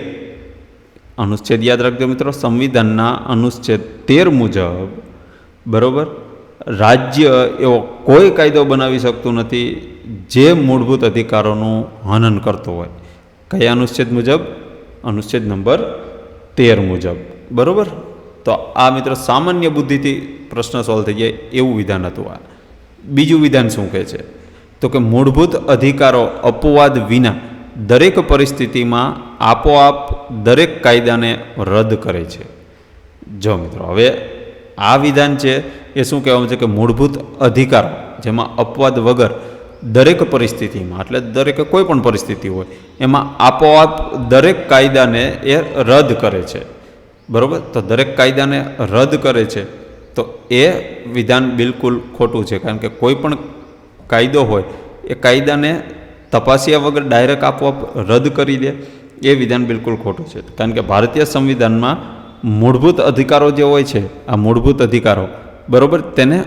અનુચ્છેદ યાદ રાખજો મિત્રો, સંવિધાનના અનુચ્છેદ 13 મુજબ, બરાબર, રાજ્ય એવો કોઈ કાયદો બનાવી શકતું નથી જે મૂળભૂત અધિકારોનું હનન કરતો હોય. કયા અનુચ્છેદ મુજબ? અનુચ્છેદ નંબર 13 મુજબ, બરાબર. તો આ મિત્રો સામાન્ય બુદ્ધિથી પ્રશ્ન સોલ્વ થઈ જાય એવું વિધાન હતું. આ બીજું વિધાન શું કહે છે? તો કે મૂળભૂત અધિકારો અપવાદ વિના દરેક પરિસ્થિતિમાં આપોઆપ દરેક કાયદાને રદ કરે છે. જો મિત્રો હવે આ વિધાન છે એ શું કહેવામાં છે કે મૂળભૂત અધિકારો જેમાં અપવાદ વગર દરેક પરિસ્થિતિમાં, એટલે દરેક કોઈ પણ પરિસ્થિતિ હોય એમાં આપોઆપ દરેક કાયદાને એ રદ કરે છે, બરાબર. તો દરેક કાયદાને રદ કરે છે તો એ વિધાન બિલકુલ ખોટું છે. કારણ કે કોઈ પણ કાયદો હોય એ કાયદાને તપાસ્યા વગર ડાયરેક્ટ આપોઆપ રદ કરી દે એ વિધાન બિલકુલ ખોટું છે. કારણ કે ભારતીય સંવિધાનમાં મૂળભૂત અધિકારો જે હોય છે, આ મૂળભૂત અધિકારો, બરાબર, તેને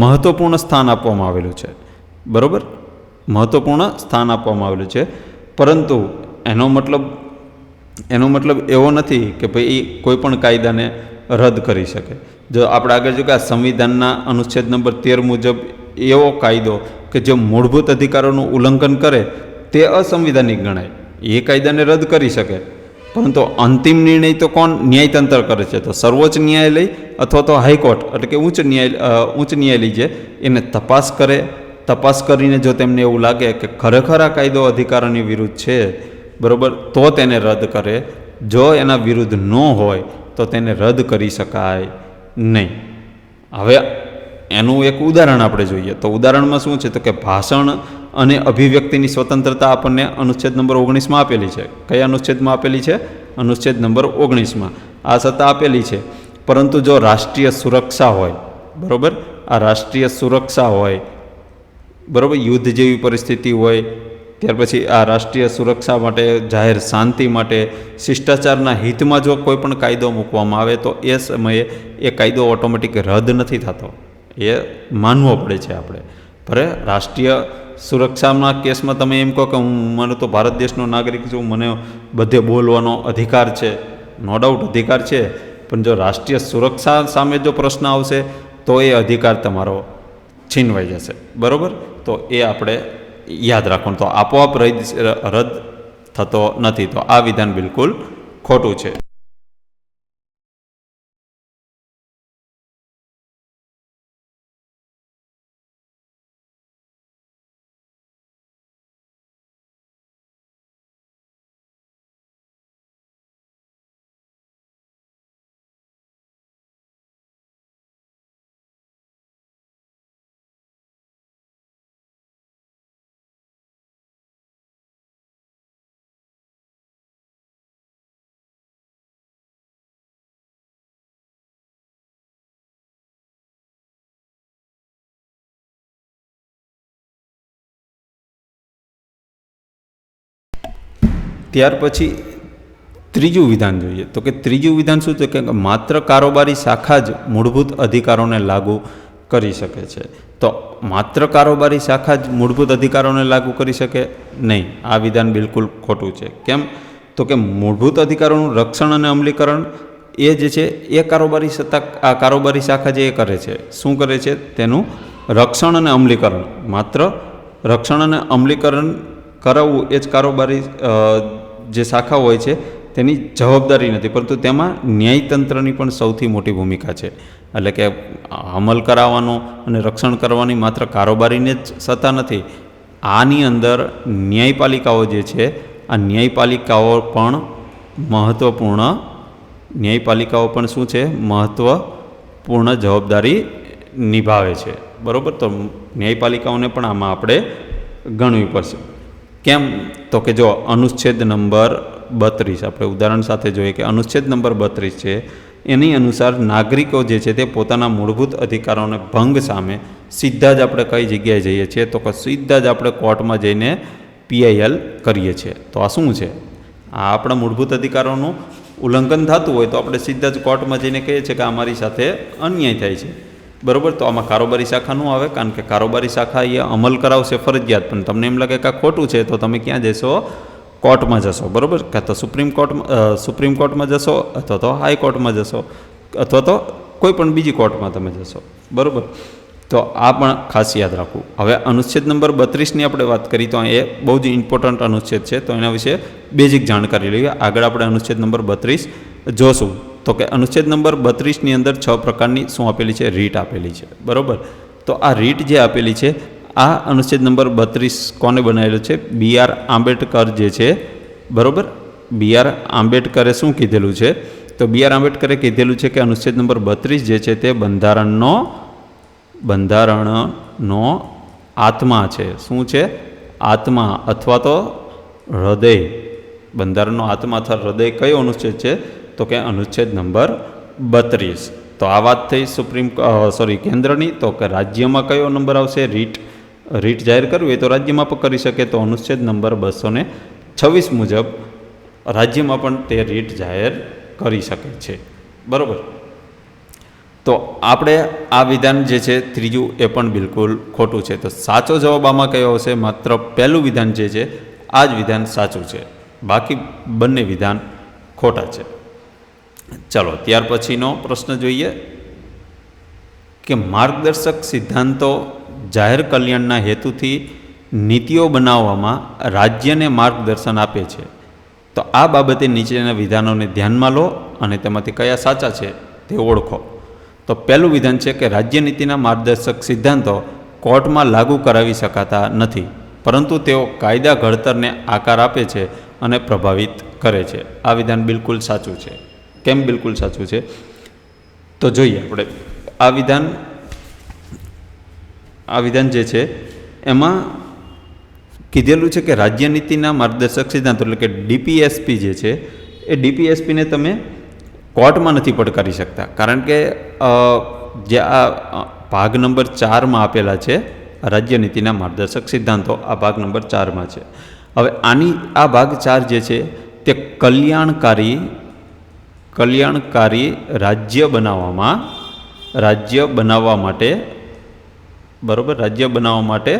મહત્ત્વપૂર્ણ સ્થાન આપવામાં આવેલું છે, બરાબર, મહત્ત્વપૂર્ણ સ્થાન આપવામાં આવેલું છે. પરંતુ એનો મતલબ એવો નથી કે ભાઈ કોઈ પણ કાયદાને રદ કરી શકે. જો આપણે આગળ જો કે આ સંવિધાનના અનુચ્છેદ નંબર 13 મુજબ એવો કાયદો કે જે મૂળભૂત અધિકારોનું ઉલ્લંઘન કરે તે અસંવિધાનિક ગણાય, એ કાયદાને રદ કરી શકે. પરંતુ અંતિમ નિર્ણય તો કોણ? ન્યાયતંત્ર કરે છે. તો સર્વોચ્ચ ન્યાયાલય અથવા તો હાઈકોર્ટ એટલે કે ઉચ્ચ ન્યાયાલય છે એને તપાસ કરીને જો તેમને એવું લાગે કે ખરેખર આ કાયદો અધિકારોની વિરુદ્ધ છે, બરાબર, તો તેને રદ કરે. જો એના વિરુદ્ધ ન હોય તો તેને રદ કરી શકાય નહીં. હવે એનું એક ઉદાહરણ આપણે જોઈએ. તો ઉદાહરણમાં શું છે? તો કે ભાષણ અને અભિવ્યક્તિની સ્વતંત્રતા આપણને અનુચ્છેદ નંબર 19માં આપેલી છે. કયા અનુચ્છેદમાં આપેલી છે? અનુચ્છેદ નંબર 19માં આ સત્તા આપેલી છે. પરંતુ જો રાષ્ટ્રીય સુરક્ષા હોય, બરાબર, આ રાષ્ટ્રીય સુરક્ષા હોય, બરાબર, યુદ્ધ જેવી પરિસ્થિતિ હોય, ત્યાર પછી આ રાષ્ટ્રીય સુરક્ષા માટે, જાહેર શાંતિ માટે, શિષ્ટાચારના હિતમાં જો કોઈ પણ કાયદો મૂકવામાં આવે તો એ સમયે એ કાયદો ઓટોમેટિક રદ નથી થતો, એ માનવો પડે છે આપણે. ભલે રાષ્ટ્રીય સુરક્ષાના કેસમાં તમે એમ કહો કે મને તો ભારત દેશનો નાગરિક છું, મને બધે બોલવાનો અધિકાર છે, નો ડાઉટ અધિકાર છે. પણ જો રાષ્ટ્રીય સુરક્ષા સામે જો પ્રશ્ન આવશે તો એ અધિકાર તમારો છીનવાઈ જશે, બરાબર. તો એ આપણે યાદ રાખવાનું. તો આપોઆપ રદ થતો નથી. તો આ વિધાન બિલકુલ ખોટું છે. ત્યાર પછી ત્રીજું વિધાન જોઈએ. તો કે ત્રીજું વિધાન શું છે? કે માત્ર કારોબારી શાખા જ મૂળભૂત અધિકારોને લાગુ કરી શકે છે. તો માત્ર કારોબારી શાખા જ મૂળભૂત અધિકારોને લાગુ કરી શકે નહીં. આ વિધાન બિલકુલ ખોટું છે. કેમ? તો કે મૂળભૂત અધિકારોનું રક્ષણ અને અમલીકરણ એ જે છે એ કારોબારી શાખા જે એ કરે છે. શું કરે છે? તેનું રક્ષણ અને અમલીકરણ માત્ર રક્ષણ અને અમલીકરણ કરાવવું એ જ કારોબારી જે શાખા હોય છે તેની જવાબદારી નથી, પરંતુ તેમાં ન્યાયતંત્રની પણ સૌથી મોટી ભૂમિકા છે. એટલે કે અમલ કરાવવાનો અને રક્ષણ કરવાની માત્ર કારોબારીને જ સત્તા નથી, આની અંદર ન્યાયપાલિકાઓ જે છે આ ન્યાયપાલિકાઓ પણ શું છે, મહત્ત્વપૂર્ણ જવાબદારી નિભાવે છે. બરાબર, તો ન્યાયપાલિકાઓને પણ આમાં આપણે ગણવી પડશે. કેમ? તો કે જો અનુચ્છેદ નંબર 32 આપણે ઉદાહરણ સાથે જોઈએ કે અનુચ્છેદ નંબર 32 છે, એની અનુસાર નાગરિકો જે છે તે પોતાના મૂળભૂત અધિકારોને ભંગ સામે સીધા જ આપણે કઈ જગ્યાએ જઈએ છીએ, તો કે સીધા જ આપણે કોર્ટમાં જઈને PIL કરીએ છીએ. તો આ શું છે? આ આપણા મૂળભૂત અધિકારોનું ઉલ્લંઘન થતું હોય તો આપણે સીધા જ કોર્ટમાં જઈને કહીએ છીએ કે અમારી સાથે અન્યાય થાય છે. બરાબર, તો આમાં કારોબારી શાખા ન આવે, કારણ કે કારોબારી શાખા એ અમલ કરાવશે ફરજિયાત, પણ તમને એમ લાગે કે આ ખોટું છે તો તમે ક્યાં જશો? કોર્ટમાં જશો. બરાબર, કાં તો સુપ્રીમ કોર્ટમાં જશો, અથવા તો હાઈકોર્ટમાં જશો, અથવા તો કોઈ પણ બીજી કોર્ટમાં તમે જશો. બરાબર, તો આ પણ ખાસ યાદ રાખવું. હવે અનુચ્છેદ નંબર 32ની આપણે વાત કરી તો એ બહુ જ ઇમ્પોર્ટન્ટ અનુચ્છેદ છે, તો એના વિશે બેઝિક જાણકારી લઈએ. આગળ આપણે અનુચ્છેદ નંબર 32 જોશું. તો કે અનુચ્છેદ નંબર 32ની અંદર 6 પ્રકારની શું આપેલી છે? રીટ આપેલી છે. બરાબર, તો આ રીટ જે આપેલી છે આ અનુચ્છેદ નંબર 32 કોને બનાવેલો છે? BR આંબેડકર જે છે. બરાબર, BR આંબેડકરે શું કીધેલું છે? તો BR આંબેડકરે કીધેલું છે કે અનુચ્છેદ નંબર 32 જે છે તે બંધારણનો આત્મા છે. શું છે? આત્મા અથવા તો હૃદય. બંધારણનો આત્મા અથવા હૃદય કયો અનુચ્છેદ છે? તો કે અનુચ્છેદ નંબર 32. તો આ વાત થઈ કેન્દ્રની. તો કે રાજ્યમાં કયો નંબર આવશે? રીટ જાહેર કરવી હોય તો રાજ્યમાં પણ કરી શકે, તો અનુચ્છેદ નંબર 226 મુજબ રાજ્યમાં પણ તે રીટ જાહેર કરી શકે છે. બરાબર, તો આપણે આ વિધાન જે છે ત્રીજું એ પણ બિલકુલ ખોટું છે. તો સાચો જવાબ આમાં કયો આવશે? માત્ર પહેલું વિધાન જે છે આ જ વિધાન સાચું છે, બાકી બંને વિધાન ખોટા છે. ચાલો ત્યાર પછીનો પ્રશ્ન જોઈએ કે માર્ગદર્શક સિદ્ધાંતો જાહેર કલ્યાણના હેતુથી નીતિઓ બનાવવામાં રાજ્યને માર્ગદર્શન આપે છે. તો આ બાબતે નીચેના વિધાનોને ધ્યાનમાં લો અને તેમાંથી કયા સાચા છે તે ઓળખો. તો પહેલું વિધાન છે કે રાજ્ય નીતિના માર્ગદર્શક સિદ્ધાંતો કોર્ટમાં લાગુ કરાવી શકાતા નથી, પરંતુ તેઓ કાયદા ઘડતરને આકાર આપે છે અને પ્રભાવિત કરે છે. આ વિધાન બિલકુલ સાચું છે. કેમ બિલકુલ સાચું છે? તો જોઈએ આપણે આ વિધાન જે છે એમાં કીધેલું છે કે રાજ્ય નીતિના માર્ગદર્શક સિદ્ધાંતો એટલે કે DPSP જે છે એ DPSPને તમે કોર્ટમાં નથી પડકારી શકતા, કારણ કે જે આ ભાગ નંબર 4માં આપેલા છે રાજ્ય નીતિના માર્ગદર્શક સિદ્ધાંતો, આ ભાગ નંબર 4માં છે. હવે આ ભાગ 4 જે છે તે કલ્યાણકારી રાજ્ય બનાવવા માટે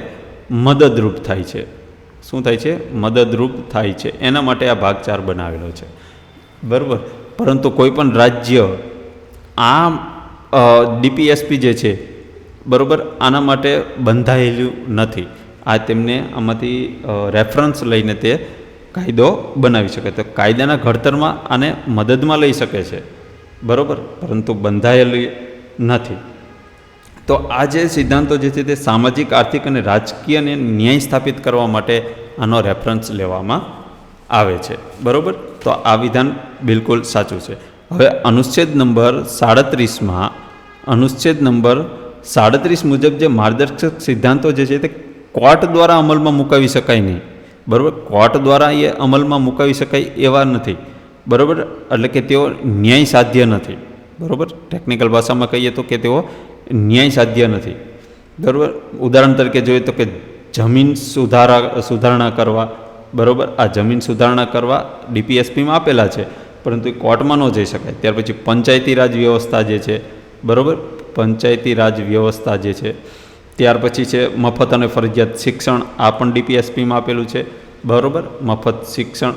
મદદરૂપ થાય છે. શું થાય છે? મદદરૂપ થાય છે. એના માટે આ ભાગ 4 બનાવેલો છે. બરાબર, પરંતુ કોઈ પણ રાજ્ય આ DPSP જે છે બરાબર આના માટે બંધાયેલું નથી. આ તેમને આમાંથી રેફરન્સ લઈને તે કાયદો બનાવી શકે. તો કાયદાના ઘડતરમાં આને મદદમાં લઈ શકે છે, બરાબર, પરંતુ બંધાયેલું નથી. તો આ જે સિદ્ધાંતો જે છે તે સામાજિક, આર્થિક અને રાજકીય ન્યાય સ્થાપિત કરવા માટે આનો રેફરન્સ લેવામાં આવે છે. બરાબર, તો આ વિધાન બિલકુલ સાચું છે. હવે અનુચ્છેદ નંબર 37 મુજબ જે માર્ગદર્શક સિદ્ધાંતો જે છે તે કોર્ટ દ્વારા અમલમાં મુકાવી શકાય નહીં. બરાબર, કોર્ટ દ્વારા એ અમલમાં મુકાવી શકાય એવા નથી. બરાબર, એટલે કે તેઓ ન્યાય સાધ્ય નથી. બરાબર, ટેકનિકલ ભાષામાં કહીએ તો કે તેઓ ન્યાય સાધ્ય નથી. બરાબર, ઉદાહરણ તરીકે જોઈએ તો કે જમીન સુધારણા કરવા. બરાબર, આ જમીન સુધારણા કરવા DPSPમાં આપેલા છે, પરંતુ એ કોર્ટમાં ન જઈ શકાય. ત્યાર પછી પંચાયતી રાજ વ્યવસ્થા જે છે, બરાબર, પંચાયતી રાજ વ્યવસ્થા જે છે. ત્યાર પછી છે મફત અને ફરજિયાત શિક્ષણ, આ પણ DPSPમાં આપેલું છે. બરાબર, મફત શિક્ષણ.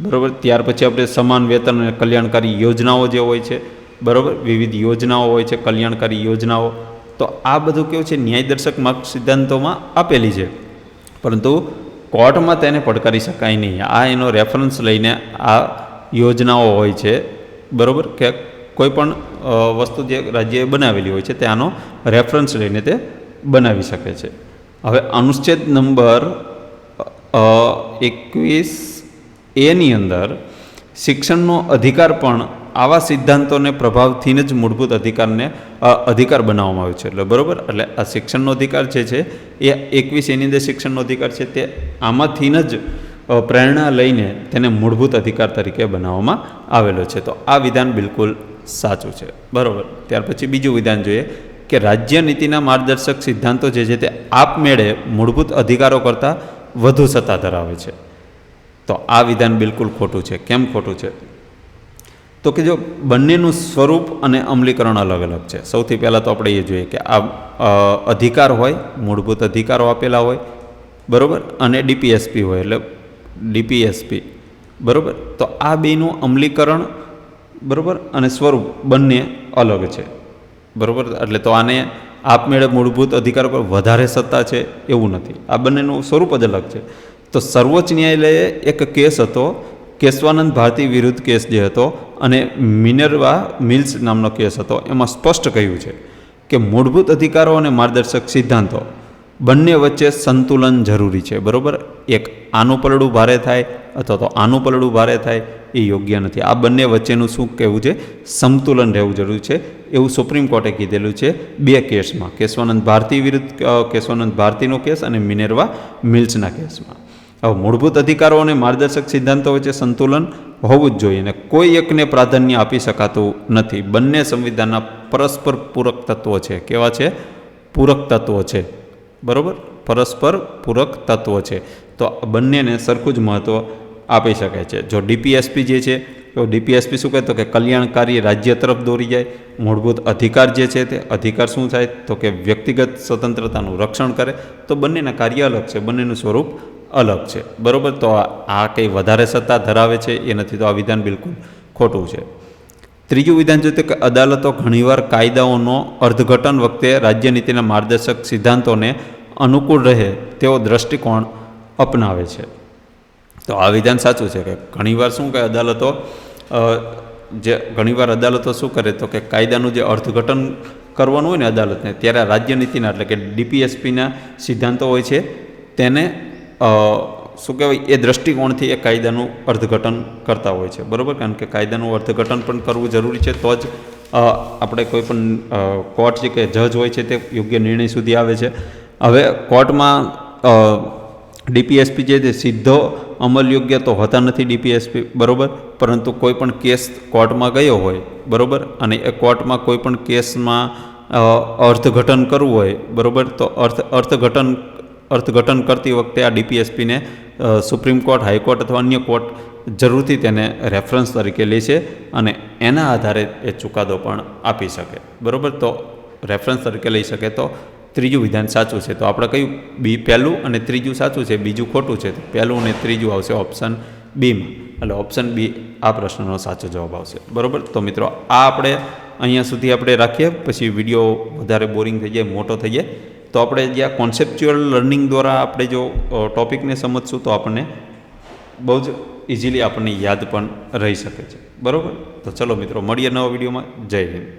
બરાબર, ત્યાર પછી આપણે સમાન વેતન અને કલ્યાણકારી યોજનાઓ જે હોય છે, બરાબર, વિવિધ યોજનાઓ હોય છે, કલ્યાણકારી યોજનાઓ. તો આ બધું કેવું છે? ન્યાયદર્શક માર્ગ સિદ્ધાંતોમાં આપેલી છે. પરંતુ કોર્ટમાં તેને પડકારી શકાય નહીં. આ એનો રેફરન્સ લઈને આ યોજનાઓ હોય છે, બરાબર, કે કોઈ પણ વસ્તુ જે રાજ્યએ બનાવેલી હોય છે તે આનો રેફરન્સ લઈને તે બનાવી શકે છે. હવે અનુચ્છેદ નંબર 21A અંદર શિક્ષણનો અધિકાર પણ આવા સિદ્ધાંતોને પ્રભાવથી જ મૂળભૂત અધિકાર બનાવવામાં આવ્યો છે. એટલે બરાબર, એટલે આ શિક્ષણનો અધિકાર જે છે એ 21A અંદર શિક્ષણનો અધિકાર છે તે આમાંથી જ પ્રેરણા લઈને તેને મૂળભૂત અધિકાર તરીકે બનાવવામાં આવેલો છે. તો આ વિધાન બિલકુલ સાચું છે, બરાબર. ત્યાર પછી બીજું વિધાન જોઈએ કે રાજ્ય નીતિના માર્ગદર્શક સિદ્ધાંતો જે છે તે આપમેળે મૂળભૂત અધિકારો કરતાં વધુ સત્તા ધરાવે છે. તો આ વિધાન બિલકુલ ખોટું છે. કેમ ખોટું છે? તો કે જો બંનેનું સ્વરૂપ અને અમલીકરણ અલગ અલગ છે. સૌથી પહેલાં તો આપણે એ જોઈએ કે આ અધિકાર હોય, મૂળભૂત અધિકારો આપેલા હોય, બરાબર, અને ડીપીએસપી હોય, એટલે ડીપીએસપી, બરાબર. તો આ બેનું અમલીકરણ, બરાબર, અને સ્વરૂપ બંને અલગ છે, બરાબર. એટલે તો આને આપમેળે મૂળભૂત અધિકારો પર વધારે સત્તા છે એવું નથી. આ બંનેનું સ્વરૂપ જ અલગ છે. તો સર્વોચ્ચ ન્યાયાલયે એક કેસ હતો, કેશવાનંદ ભારતી વિરુદ્ધ કેસ જે હતો, અને મિનર્વા મિલ્સ નામનો કેસ હતો. એમાં સ્પષ્ટ કહ્યું છે કે મૂળભૂત અધિકારો અને માર્ગદર્શક સિદ્ધાંતો બંને વચ્ચે સંતુલન જરૂરી છે, બરાબર. એક આનું પલડું ભારે થાય અથવા તો આનું પલડું ભારે થાય એ યોગ્ય નથી. આ બંને વચ્ચેનું શું કહેવું છે? સમતુલન રહેવું જરૂરી છે, એવું સુપ્રીમ કોર્ટે કીધેલું છે બે કેસમાં, કેશવાનંદ ભારતી વિરુદ્ધ કેશવાનંદ ભારતીનો કેસ અને મિનર્વા મિલ્સના કેસમાં. હવે મૂળભૂત અધિકારો અને માર્ગદર્શક સિદ્ધાંતો વચ્ચે સંતુલન હોવું જ જોઈએ, અને કોઈ એકને પ્રાધાન્ય આપી શકાતું નથી. બંને સંવિધાનના પરસ્પર પૂરક તત્વો છે. કેવા છે? પૂરક તત્વો છે, બરાબર. પરસ્પર પૂરક તત્વો છે. તો બંનેને સરખું જ મહત્ત્વ આપી શકાય છે. જો ડીપીએસપી જે છે, તો ડીપીએસપી શું કહે? તો કે કલ્યાણકારી રાજ્ય તરફ દોરી જાય. મૂળભૂત અધિકાર જે છે તે અધિકાર શું થાય? તો કે વ્યક્તિગત સ્વતંત્રતાનું રક્ષણ કરે. તો બંનેના કાર્ય અલગ છે, બંનેનું સ્વરૂપ અલગ છે, બરાબર. તો આ કંઈ વધારે સત્તા ધરાવે છે એ નથી. તો આ વિધાન બિલકુલ ખોટું છે. ત્રીજું વિધાન જોઈએ કે અદાલતો ઘણીવાર કાયદાઓનો અર્થઘટન વખતે રાજ્ય નીતિના માર્ગદર્શક સિદ્ધાંતોને અનુકૂળ રહે તેવો દ્રષ્ટિકોણ અપનાવે છે. તો આ વિધાન સાચું છે કે ઘણીવાર શું કહે અદાલતો, ઘણીવાર અદાલતો શું કરે? તો કે કાયદાનું જે અર્થઘટન કરવાનું હોય ને અદાલતને, ત્યારે રાજ્ય નીતિના એટલે કે ડીપીએસપીના સિદ્ધાંતો હોય છે તેને શું કહેવાય એ દ્રષ્ટિકોણથી એ કાયદાનું અર્થઘટન કરતા હોય છે, બરાબર. કારણ કે કાયદાનું અર્થઘટન પણ કરવું જરૂરી છે, તો જ આપણે કોઈ પણ કોર્ટ જે કે જજ હોય છે તે યોગ્ય નિર્ણય સુધી આવે છે. હવે કોર્ટમાં ડીપીએસપી જે છે સીધો અમલ યોગ્ય તો હોતા નથી ડીપીએસપી, બરાબર. પરંતુ કોઈ પણ કેસ કોર્ટમાં ગયો હોય, બરાબર, અને એ કોર્ટમાં કોઈ પણ કેસમાં અર્થઘટન કરવું હોય, બરાબર, તો અર્થઘટન કરતી વખતે આ ડીપીએસપીને સુપ્રીમ કોર્ટ, હાઈકોર્ટ અથવા અન્ય કોર્ટ જરૂરથી તેને રેફરન્સ તરીકે લે છે અને એના આધારે એ ચુકાદો પણ આપી શકે, બરાબર. તો રેફરન્સ તરીકે લઈ શકે. તો ત્રીજું વિધાન સાચું છે. તો આપણે કયું? બી પહેલું અને ત્રીજું સાચું છે, બીજું ખોટું છે. તો પહેલું અને ત્રીજું આવશે ઓપ્શન બીમાં. એટલે ઓપ્શન બી આ પ્રશ્નનો સાચો જવાબ આવશે, બરાબર. તો મિત્રો આ આપણે અહીંયા સુધી આપણે રાખીએ, પછી વિડીયો વધારે બોરિંગ થઈ જાય, મોટો થઈ જાય. તો આપણે જ્યાં કોન્સેપ્ચ્યુઅલ લર્નિંગ દ્વારા આપણે જો ટૉપિકને સમજશું તો આપણને બહુ જ ઇઝીલી આપણને યાદ પણ રહી શકે છે, બરાબર. તો ચલો મિત્રો મળીએ નવા વિડીયોમાં. જય હિન્દ.